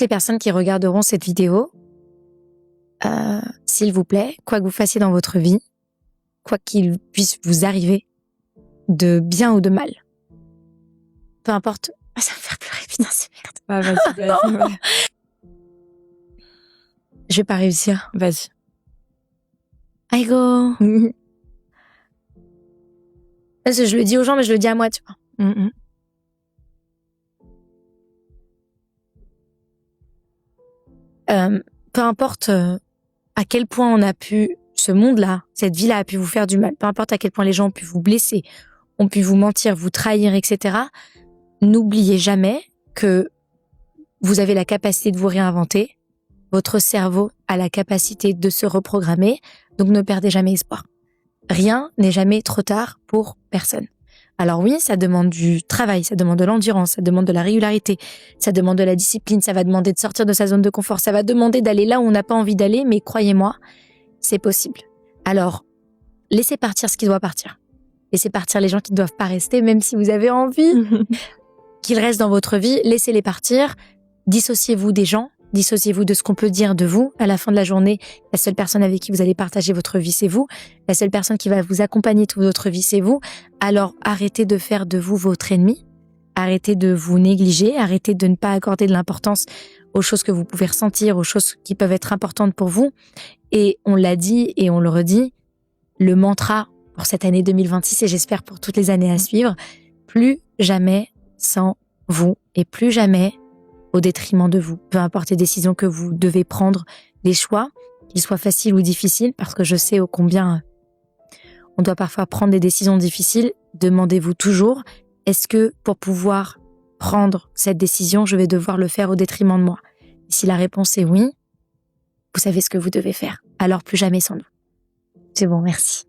toutes les personnes qui regarderont cette vidéo, s'il vous plaît, quoi que vous fassiez dans votre vie, quoi qu'il puisse vous arriver, de bien ou de mal, peu importe. Ah, ça me fait pleurer, putain, c'est merde. Ah, vas-y. Ouais. Je vais pas réussir. Vas-y. I go. Parce que je le dis aux gens, mais je le dis à moi, tu vois. Peu importe à quel point on a pu, ce monde-là, cette vie-là a pu vous faire du mal, peu importe à quel point les gens ont pu vous blesser, ont pu vous mentir, vous trahir, etc. N'oubliez jamais que vous avez la capacité de vous réinventer. Votre cerveau a la capacité de se reprogrammer, donc ne perdez jamais espoir. Rien n'est jamais trop tard pour personne. Alors oui, ça demande du travail, ça demande de l'endurance, ça demande de la régularité, ça demande de la discipline, ça va demander de sortir de sa zone de confort, ça va demander d'aller là où on n'a pas envie d'aller, mais croyez-moi, c'est possible. Alors, laissez partir ce qui doit partir. Laissez partir les gens qui ne doivent pas rester, même si vous avez envie qu'ils restent dans votre vie, laissez-les partir. Dissociez-vous des gens, dissociez-vous de ce qu'on peut dire de vous. À la fin de la journée, la seule personne avec qui vous allez partager votre vie, c'est vous. La seule personne qui va vous accompagner toute votre vie, c'est vous. Alors, arrêtez de faire de vous votre ennemi. Arrêtez de vous négliger. Arrêtez de ne pas accorder de l'importance aux choses que vous pouvez ressentir, aux choses qui peuvent être importantes pour vous. Et on l'a dit et on le redit, le mantra pour cette année 2026 et j'espère pour toutes les années à suivre, plus jamais sans vous et plus jamais au détriment de vous. Peu importe les décisions que vous devez prendre, les choix, qu'ils soient faciles ou difficiles, parce que je sais ô combien on doit parfois prendre des décisions difficiles, demandez-vous toujours, est-ce que pour pouvoir prendre cette décision, je vais devoir le faire au détriment de moi? Et si la réponse est oui, vous savez ce que vous devez faire. Alors plus jamais sans nous. C'est bon, merci.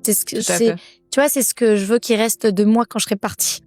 C'est ce que, tu vois, c'est ce que je veux qu'il reste de moi quand je serai partie.